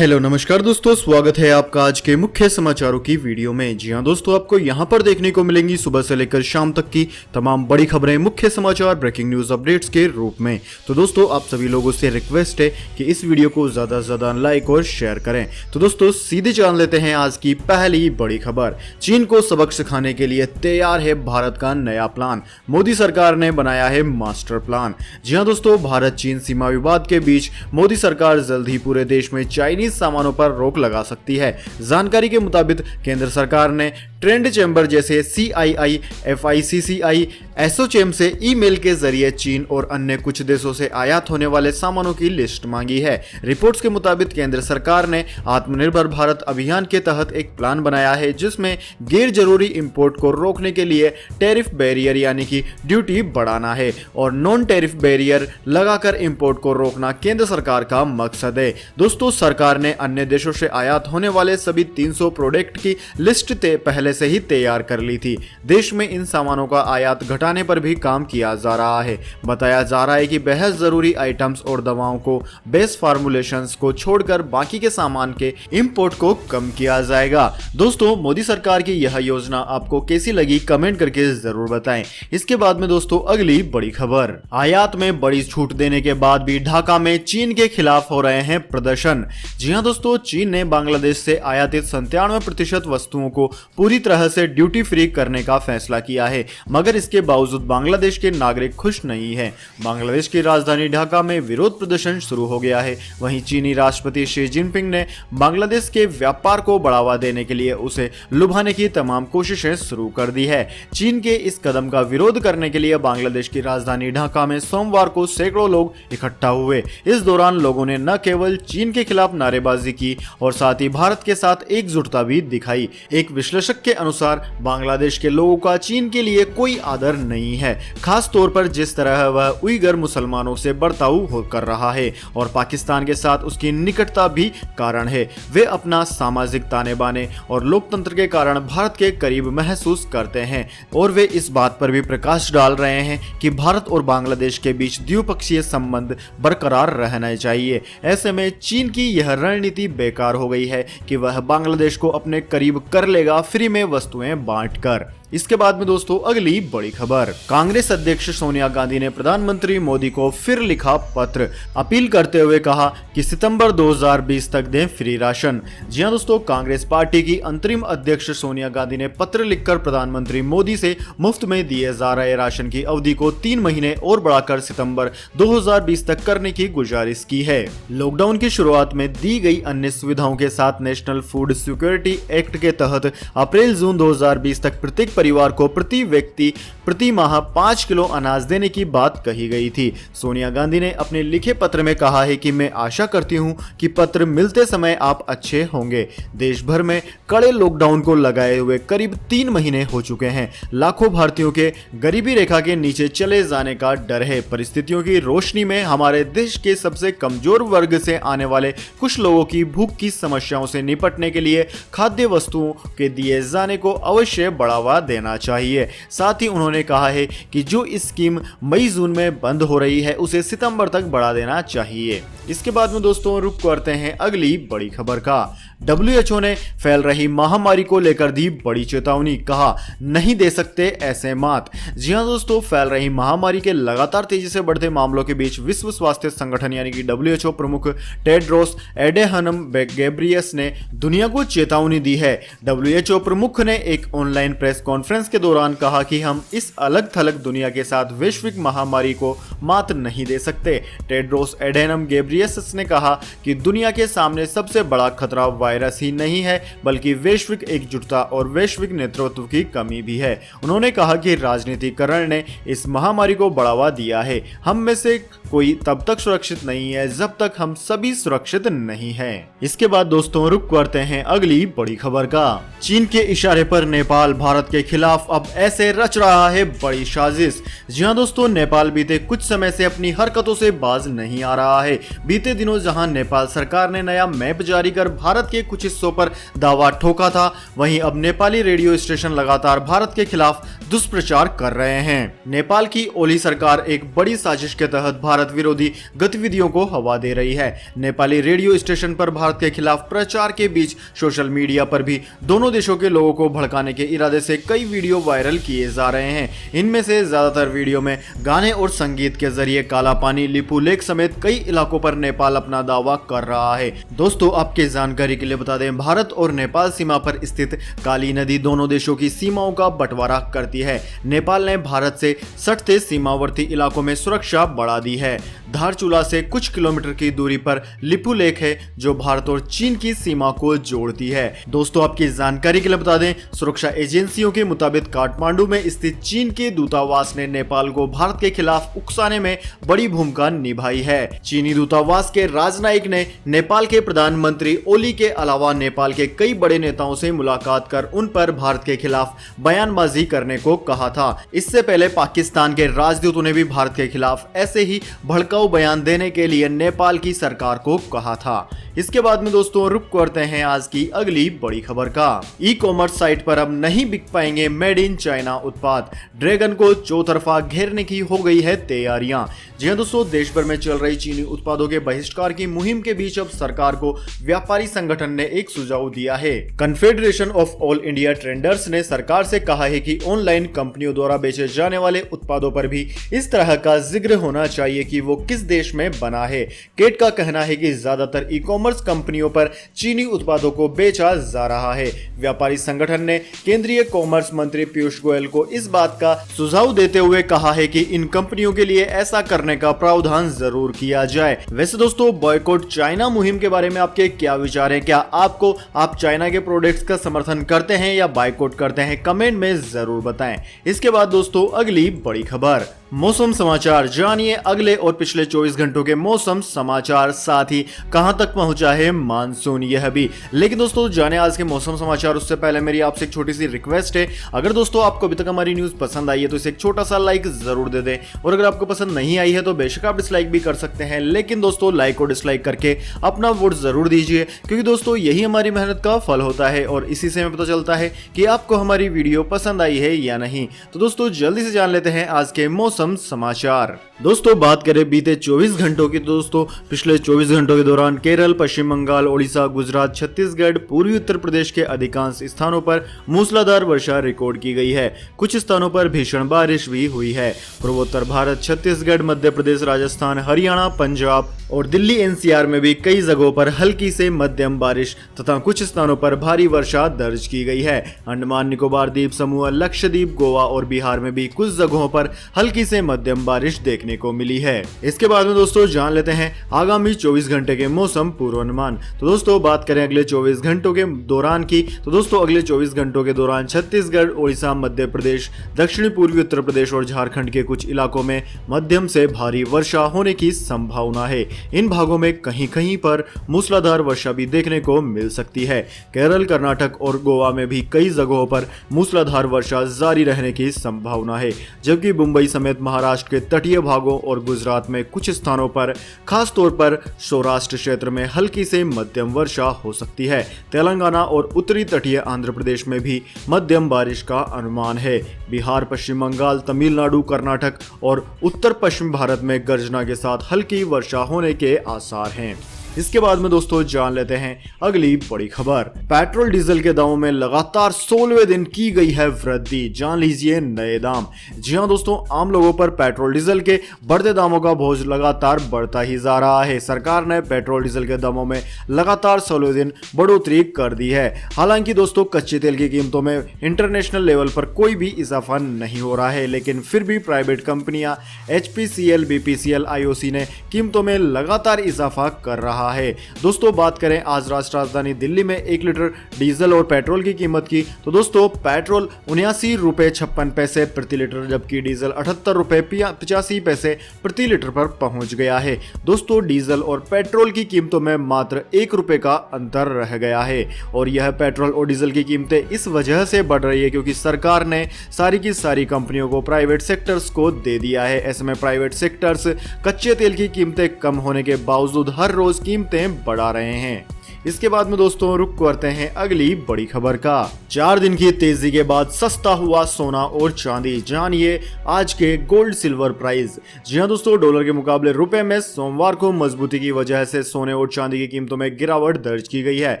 Hello नमस्कार दोस्तों, स्वागत है आपका आज के मुख्य समाचारों की वीडियो में। जी हां दोस्तों, आपको यहां पर देखने को मिलेंगी सुबह से लेकर शाम तक की तमाम बड़ी खबरें, मुख्य समाचार, ब्रेकिंग न्यूज अपडेट्स के रूप में। तो दोस्तों, आप सभी लोगों से रिक्वेस्ट है कि इस वीडियो को ज्यादा से ज्यादा लाइक और शेयर करें। तो दोस्तों, सीधे जान लेते हैं आज की पहली बड़ी खबर। चीन को सबक सिखाने के लिए तैयार है भारत का नया प्लान। मोदी सरकार ने बनाया है मास्टर प्लान। जी हां दोस्तों, भारत चीन सीमा विवाद के बीच मोदी सरकार जल्द ही पूरे देश में चाइनीज सामानों पर रोक लगा सकती है। जानकारी के मुताबिक केंद्र सरकार ने ट्रेंड चैम्बर जैसे CII, FICCI, एसोचैम से ईमेल के जरिए चीन और अन्य कुछ देशों से आयात होने वाले सामानों की लिस्ट मांगी है। रिपोर्ट्स के मुताबिक केंद्र सरकार ने आत्मनिर्भर भारत अभियान के तहत एक प्लान बनाया है जिसमें गैर जरूरी इंपोर्ट को रोकने के लिए टैरिफ बैरियर यानी कि ड्यूटी बढ़ाना है और नॉन टैरिफ बैरियर लगाकर इंपोर्ट को रोकना केंद्र सरकार का मकसद है। दोस्तों, सरकार ने अन्य देशों से आयात होने वाले सभी 300 प्रोडक्ट की लिस्ट पहले से ही तैयार कर ली थी। देश में इन सामानों का आयात घटाने पर भी काम किया जा रहा है। बताया जा रहा है कि बेहद जरूरी आइटम्स और दवाओं को बेस फार्मूलेशंस को छोड़कर बाकी के सामान के इंपोर्ट को कम किया जाएगा। दोस्तों, मोदी सरकार की यह योजना आपको कैसी लगी कमेंट करके जरूर बताएं। इसके बाद में दोस्तों अगली बड़ी खबर, आयात में बड़ी छूट देने के बाद भी ढाका में चीन के खिलाफ हो रहे हैं प्रदर्शन। जी हां दोस्तों, चीन ने बांग्लादेश से आयातित 97% वस्तुओं को पूरी तरह से ड्यूटी फ्री करने का फैसला किया है, मगर इसके बावजूद बांग्लादेश के नागरिक खुश नहीं हैं। बांग्लादेश की राजधानी ढाका में विरोध प्रदर्शन शुरू हो गया है। वहीं चीनी राष्ट्रपति शी जिनपिंग ने बांग्लादेश के व्यापार को बढ़ावा देने के लिए उसे लुभाने की तमाम कोशिशें शुरू कर दी है। चीन के इस कदम का विरोध करने के लिए बांग्लादेश की राजधानी ढाका में सोमवार को सैकड़ों लोग इकट्ठा हुए। इस दौरान लोगों ने न केवल चीन के खिलाफ नारेबाजी की और साथ ही भारत के साथ एकजुटता भी दिखाई। एक विश्लेषक के अनुसार बांग्लादेश के लोगों का चीन के लिए कोई आदर नहीं है, खास तौर पर जिस तरह वह उइगर मुसलमानों से बर्ताव कर रहा है और पाकिस्तान के साथ उसकी निकटता भी कारण है। वे अपना सामाजिक ताने बाने और लोकतंत्र के कारण भारत के करीब महसूस करते हैं और वे इस बात पर भी प्रकाश डाल रहे हैं कि भारत और बांग्लादेश के बीच द्विपक्षीय संबंध बरकरार रहना चाहिए। ऐसे में चीन की यह रणनीति बेकार हो गई है कि वह बांग्लादेश को अपने करीब कर लेगा फ्री में वस्तुएं बांटकर। इसके बाद में दोस्तों अगली बड़ी खबर, कांग्रेस अध्यक्ष सोनिया गांधी ने प्रधानमंत्री मोदी को फिर लिखा पत्र, अपील करते हुए कहा कि सितंबर 2020 तक दें फ्री राशन। जी हां दोस्तों, कांग्रेस पार्टी की अंतरिम अध्यक्ष सोनिया गांधी ने पत्र लिखकर प्रधानमंत्री मोदी से मुफ्त में दिए जा रहे राशन की अवधि को 3 महीने और बढ़ाकर सितंबर 2020 तक करने की गुजारिश की है। लॉकडाउन की शुरुआत में दी गई अन्य सुविधाओं के साथ नेशनल फूड सिक्योरिटी एक्ट के तहत अप्रैल-जून 2020 तक प्रत्येक परिवार को प्रति व्यक्ति प्रति माह 5 किलो अनाज देने की बात कही गई थी। सोनिया गांधी ने अपने लिखे पत्र में कहा है कि मैं आशा करती हूं कि पत्र मिलते समय आप अच्छे होंगे। देश भर में कड़े लॉकडाउन को लगाए हुए करीब 3 महीने हो चुके हैं। लाखों भारतीयों के गरीबी रेखा के नीचे चले जाने का डर है। परिस्थितियों की रोशनी में हमारे देश के सबसे कमजोर वर्ग से आने वाले कुछ लोगों की भूख की समस्याओं से निपटने के लिए खाद्य वस्तुओं के दिए जाने को अवश्य बढ़ावा देना चाहिए। साथ ही उन्होंने कहा है कि जो स्कीम मई-जून में बंद हो रही है उसे सितंबर तक बढ़ा देना चाहिए। इसके बाद में दोस्तों रुक करते हैं अगली बड़ी खबर का। WHO ने फैल रही महामारी को लेकर दी बड़ी चेतावनी, कहा नहीं दे सकते ऐसे मात। जी हां दोस्तों, फैल रही महामारी के लगातार तेजी से बढ़ते मामलों के बीच विश्व स्वास्थ्य संगठन यानी कि WHO प्रमुख टेड्रोस एडेहनम गेब्रियस ने दुनिया को चेतावनी दी है। WHO प्रमुख ने एक ऑनलाइन प्रेस कॉन्फ्रेंस के दौरान कहा कि हम इस अलग थलग दुनिया के साथ वैश्विक महामारी को मात नहीं दे सकते। टेड्रोस एडेनम गेब्रियस ने कहा कि दुनिया के सामने सबसे बड़ा खतरा वायरस ही नहीं है बल्कि वैश्विक एकजुटता और वैश्विक नेतृत्व की कमी भी है। उन्होंने कहा कि राजनीतिकरण ने इस महामारी को बढ़ावा दिया है। हम में से कोई तब तक सुरक्षित नहीं है जब तक हम सभी सुरक्षित नहीं हैं। इसके बाद दोस्तों रुक करते हैं अगली बड़ी खबर का। चीन के इशारे पर नेपाल भारत के खिलाफ अब ऐसे रच रहा है बड़ी साजिश। जी हां दोस्तों, नेपाल बीते कुछ समय से अपनी हरकतों से बाज नहीं आ रहा है। बीते दिनों जहां नेपाल सरकार ने नया मैप जारी कर भारत के कुछ हिस्सों पर दावा ठोका था, वहीं अब नेपाली रेडियो स्टेशन लगातार भारत के खिलाफ दुष्प्रचार कर रहे हैं। नेपाल की ओली सरकार एक बड़ी साजिश के तहत भारत विरोधी गतिविधियों को हवा दे रही है। नेपाली रेडियो स्टेशन पर भारत के खिलाफ प्रचार के बीच सोशल मीडिया पर भी दोनों देशों के लोगों को भड़काने के इरादे से कई वीडियो वायरल किए जा रहे हैं। इनमें से ज्यादातर वीडियो में गाने और संगीत के जरिए काला पानी, लिपू लेक समेत कई इलाकों पर नेपाल अपना दावा कर रहा है। दोस्तों, आपके जानकारी के लिए बता दें, भारत और नेपाल सीमा पर स्थित काली नदी दोनों देशों की सीमाओं का बंटवारा करती है। नेपाल ने भारत से सटते सीमावर्ती इलाकों में सुरक्षा बढ़ा दी है। धारचूला से कुछ किलोमीटर की दूरी पर लिपू लेक है, जो भारत और चीन की सीमा को जोड़ती है। दोस्तों, आपकी जानकारी के लिए बता दें, सुरक्षा एजेंसियों के मुताबिक काठमांडू में स्थित चीन के दूतावास ने नेपाल को भारत के खिलाफ उकसाने में बड़ी भूमिका निभाई है। चीनी दूतावास के राजनयिक ने नेपाल के प्रधानमंत्री ओली के अलावा नेपाल के कई बड़े नेताओं से मुलाकात कर उन पर भारत के खिलाफ बयानबाजी करने को कहा था। इससे पहले पाकिस्तान के राजदूतों ने भी भारत के खिलाफ ऐसे ही भड़काऊ बयान देने के लिए नेपाल की सरकार को कहा था। इसके बाद में दोस्तों रुक करते हैं आज की अगली बड़ी खबर का। ई कॉमर्स साइट पर अब नहीं बिक पाएंगे मेड इन चाइना उत्पाद, ड्रैगन को चौतरफा घेरने की हो गई है तैयारियां। जी हां दोस्तों, देश भर में चल रही चीनी उत्पादों के बहिष्कार की मुहिम के बीच अब सरकार को व्यापारी संगठन ने एक सुझाव दिया है। Confederation of all India traders ने सरकार से कहा है कि ऑनलाइन कंपनियों द्वारा बेचे जाने वाले उत्पादों पर भी इस तरह का जिक्र होना चाहिए कि वो किस देश में बना है। केट का कहना है कि ज्यादातर ई कॉमर्स कंपनियों पर चीनी उत्पादों को बेचा जा रहा है। व्यापारी संगठन ने केंद्रीय कॉमर्स मंत्री पीयूष गोयल को इस बात का सुझाव देते हुए कहा है कि इन कंपनियों के लिए ऐसा करने का प्रावधान जरूर किया जाए। वैसे दोस्तों, बॉयकॉट चाइना मुहिम के बारे में आपके क्या विचार हैं? क्या आप चाइना के प्रोडक्ट्स का समर्थन करते हैं या बायकॉट करते हैं? कमेंट में जरूर बताएं। इसके बाद दोस्तों अगली बड़ी खबर, मौसम समाचार। जानिए अगले और पिछले 24 घंटों के मौसम समाचार, साथ ही कहां तक पहुंचा है मानसून, यह भी। लेकिन दोस्तों, जाने आज के मौसम समाचार उससे पहले मेरी आपसे एक छोटी सी रिक्वेस्ट है। अगर दोस्तों आपको अभी तक हमारी न्यूज पसंद आई है तो इसे एक छोटा सा लाइक जरूर दे दें, और अगर आपको पसंद नहीं आई है तो बेशक आप डिसलाइक भी कर सकते हैं। लेकिन दोस्तों, लाइक और डिसलाइक करके अपना वोट जरूर दीजिए, क्योंकि दोस्तों यही हमारी मेहनत का फल होता है और इसी से हमें पता चलता है कि आपको हमारी वीडियो पसंद आई है या नहीं। तो दोस्तों जल्दी से जान लेते हैं आज के मौसम समाचार। दोस्तों बात करें बीते 24 घंटों की, तो दोस्तों पिछले 24 घंटों के दौरान केरल, पश्चिम बंगाल, ओडिशा, गुजरात, छत्तीसगढ़, पूर्वी उत्तर प्रदेश के अधिकांश स्थानों पर मूसलाधार वर्षा रिकॉर्ड की गई है। कुछ स्थानों पर भीषण बारिश भी हुई है। पूर्वोत्तर भारत, छत्तीसगढ़, मध्य प्रदेश, राजस्थान, हरियाणा, पंजाब और दिल्ली एनसीआर में भी कई जगहों पर हल्की से मध्यम बारिश तथा कुछ स्थानों पर भारी वर्षा दर्ज की गई है। अंडमान निकोबार द्वीप समूह, लक्षद्वीप, गोवा और बिहार में भी कुछ जगहों पर हल्की से मध्यम बारिश देखने को मिली है। इसके बाद में दोस्तों जान लेते हैं आगामी 24 घंटे के मौसम पूर्वानुमान। तो दोस्तों बात करें अगले 24 घंटों के दौरान की, तो दोस्तों अगले 24 घंटों के दौरान छत्तीसगढ़, ओडिशा, मध्य प्रदेश, दक्षिणी पूर्वी उत्तर प्रदेश और झारखंड के कुछ इलाकों में मध्यम से भारी वर्षा होने की संभावना है। इन भागों में कहीं कहीं पर मूसलाधार वर्षा भी देखने को मिल सकती है। केरल, कर्नाटक और गोवा में भी कई जगहों पर मूसलाधार वर्षा जारी रहने की संभावना है, जबकि मुंबई समेत महाराष्ट्र के तटीय भागों और गुजरात में कुछ स्थानों पर, खास तौर पर सौराष्ट्र क्षेत्र में हल्की से मध्यम वर्षा हो सकती है। तेलंगाना और उत्तरी तटीय आंध्र प्रदेश में भी मध्यम बारिश का अनुमान है। बिहार, पश्चिम बंगाल, तमिलनाडु, कर्नाटक और उत्तर पश्चिम भारत में गर्जना के साथ हल्की वर्षा होने के आसार हैं। इसके बाद में दोस्तों जान लेते हैं अगली बड़ी खबर। पेट्रोल डीजल के दामों में लगातार 16वें दिन की गई है वृद्धि, जान लीजिए नए दाम। जी हां दोस्तों, आम लोगों पर पेट्रोल डीजल के बढ़ते दामों का बोझ लगातार बढ़ता ही जा रहा है। सरकार ने पेट्रोल डीजल के दामों में लगातार 16वें दिन बढ़ोतरी कर दी है। हालांकि दोस्तों कच्चे तेल की कीमतों में इंटरनेशनल लेवल पर कोई भी इजाफा नहीं हो रहा है, लेकिन फिर भी प्राइवेट कंपनियां HPCL, BPCL, IOC ने कीमतों में लगातार इजाफा कर रहा रहा है। दोस्तों बात करें आज राष्ट्र राजधानी दिल्ली में 1 लीटर डीजल और पेट्रोल की कीमत की, तो दोस्तों पेट्रोल 79.56 प्रति लीटर जबकि डीजल 78.85 प्रति लीटर पर पहुंच गया है। दोस्तों डीजल और पेट्रोल की कीमतों में मात्र 1 रुपए का अंतर रह गया है और यह पेट्रोल और डीजल की कीमतें इस वजह से बढ़ रही है क्योंकि सरकार ने सारी की सारी कंपनियों को प्राइवेट सेक्टर्स को दे दिया है। ऐसे में प्राइवेट सेक्टर्स कच्चे तेल की कीमतें कम होने के बावजूद हर रोज कीमतें बढ़ा रहे हैं। इसके बाद में दोस्तों रुक करते हैं अगली बड़ी खबर का। 4 दिन की तेजी के बाद सस्ता हुआ सोना और चांदी, जानिए आज के गोल्ड सिल्वर प्राइस। जी हां दोस्तों, डॉलर के मुकाबले रुपए में सोमवार को मजबूती की वजह से सोने और चांदी की कीमतों में गिरावट दर्ज की गई है।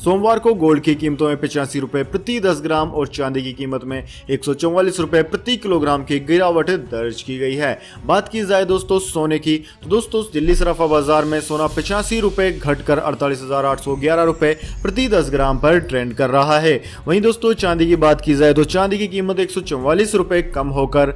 सोमवार को गोल्ड की कीमतों में 85 रुपए प्रति 10 ग्राम और चांदी की कीमत में 144 रुपए प्रति किलोग्राम की गिरावट दर्ज की गई है। बात की जाए दोस्तों सोने की, तो दोस्तों दिल्ली सराफा बाजार में सोना 85 रुपए घटकर 48,811 रुपए प्रति 10 ग्राम पर ट्रेंड कर रहा है। वहीं दोस्तों चांदी की बात की जाए तो चांदी की कीमत 144 रुपए कम होकर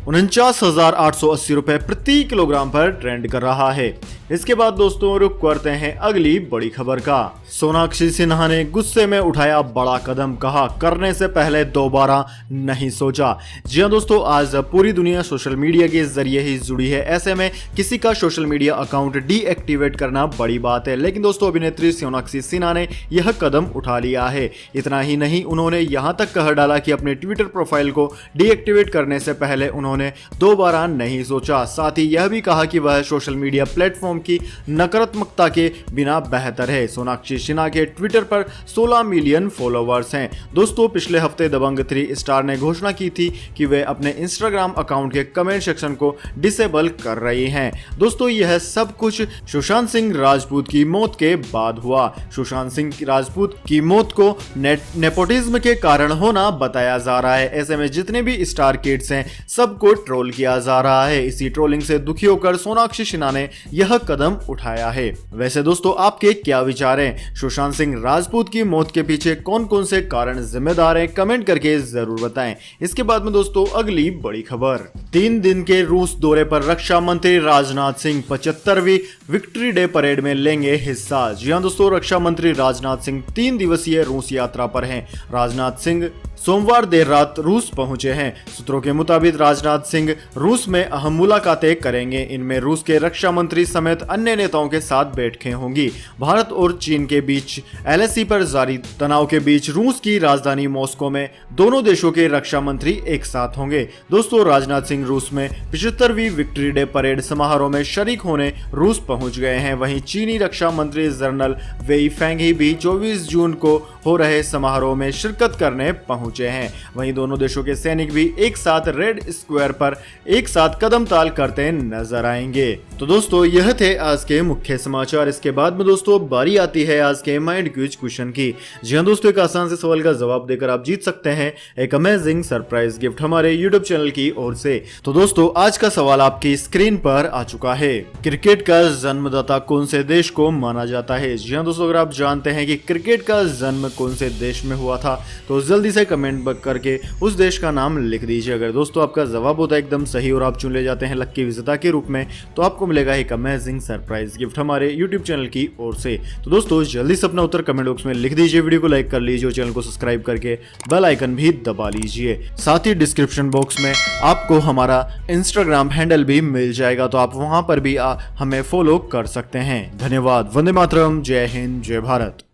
49,880 रुपए प्रति किलोग्राम पर ट्रेंड कर रहा है। इसके बाद दोस्तों रुक करते हैं अगली बड़ी खबर का। सोनाक्षी सिन्हा ने गुस्से में उठाया बड़ा कदम, कहा करने से पहले दोबारा नहीं सोचा। जी हां दोस्तों, आज पूरी दुनिया सोशल मीडिया के जरिए ही जुड़ी है। ऐसे में किसी का सोशल मीडिया अकाउंट डीएक्टिवेट करना बड़ी बात है, लेकिन दोस्तों अभिनेत्री सोनाक्षी सिन्हा ने यह कदम उठा लिया है। इतना ही नहीं, उन्होंने यहां तक कह डाला कि अपने ट्विटर प्रोफाइल को डीएक्टिवेट करने से पहले उन्होंने दोबारा नहीं सोचा। साथ ही यह भी कहा कि वह सोशल मीडिया प्लेटफॉर्म की नकारात्मकता के बिना बेहतर है। सोनाक्षी सिन्हा के ट्विटर पर 16 मिलियन फॉलोवर्स हैं। दोस्तों पिछले हफ्ते दबंग 3 स्टार ने घोषणा की थी कि वे अपने इंस्टाग्राम अकाउंट के कमेंट सेक्शन को डिसेबल कर रही हैं। दोस्तों यह सब कुछ सुशांत सिंह राजपूत की मौत के बाद हुआ। सुशांत सिंह राजपूत की मौत को नेपोटिज्म के कारण होना बताया जा रहा है। ऐसे में जितने भी स्टार किड्स हैं सबको ट्रोल किया जा रहा है। इसी ट्रोलिंग से दुखी होकर सोनाक्षी सिन्हा ने यह कदम उठाया है। वैसे दोस्तों आपके क्या विचार हैं? सुशांत सिंह राजपूत की मौत के पीछे कौन कौन से कारण जिम्मेदार हैं? कमेंट करके जरूर बताएं। इसके बाद में दोस्तों अगली बड़ी खबर। 3 दिन के रूस दौरे पर रक्षा मंत्री राजनाथ सिंह 75वीं विक्ट्री डे परेड में लेंगे हिस्सा। जी हां दोस्तों, रक्षा मंत्री राजनाथ सिंह 3 दिवसीय रूस यात्रा पर हैं। राजनाथ सिंह सोमवार देर रात रूस पहुंचे हैं। सूत्रों के मुताबिक राजनाथ सिंह रूस में अहम मुलाकातें करेंगे। इनमें रूस के रक्षा मंत्री समेत अन्य नेताओं के साथ बैठकें होंगी। भारत और चीन के बीच एलएसी पर जारी तनाव के बीच रूस की राजधानी मॉस्को में दोनों देशों के रक्षा मंत्री एक साथ होंगे। दोस्तों राजनाथ सिंह रूस में 75वीं विक्ट्री डे परेड समारोह में शरीक होने रूस पहुंच गए हैं। वहीं चीनी रक्षा मंत्री जनरल वेई फेंघी भी 24 जून को हो रहे समारोह में शिरकत करने पहुंचे हैं। वहीं दोनों देशों के सैनिक भी एक साथ रेड स्क्वायर पर एक साथ कदम ताल करते नजर आएंगे। तो दोस्तों यह थे आज के मुख्य समाचार। इसके बाद में दोस्तों बारी आती है आज के माइंड क्विज क्वेश्चन की। जी हां दोस्तों, एक आसान से सवाल का जवाब देकर आप जीत सकते हैं एक अमेजिंग सरप्राइज गिफ्ट हमारे यूट्यूब चैनल की ओर से। तो दोस्तों आज का सवाल आपकी स्क्रीन पर आ चुका है। क्रिकेट का जन्मदाता कौन से देश को माना जाता है? जी हां दोस्तों, अगर आप जानते हैं कि क्रिकेट का जन्म कौन से देश में हुआ था तो जल्दी से कमेंट करके उस देश का नाम लिख दीजिए। अगर दोस्तों आपका जवाब होता है एकदम सही और आप चुन ले जाते हैं लक्की विजेता के रूप में तो आपको मिलेगा एक अमेजिंग सरप्राइज गिफ्ट हमारे यूट्यूब चैनल की ओर से। तो दोस्तों जल्दी से अपना उत्तर कमेंट बॉक्स में लिख दीजिए, वीडियो को लाइक कर लीजिए और चैनल को सब्सक्राइब करके बेल आइकन भी दबा लीजिए। साथ ही डिस्क्रिप्शन बॉक्स में आपको हमारा इंस्टाग्राम हैंडल भी मिल जाएगा, तो आप वहां पर भी हमें फॉलो कर सकते हैं। धन्यवाद। वंदे मातरम। जय हिंद, जय भारत।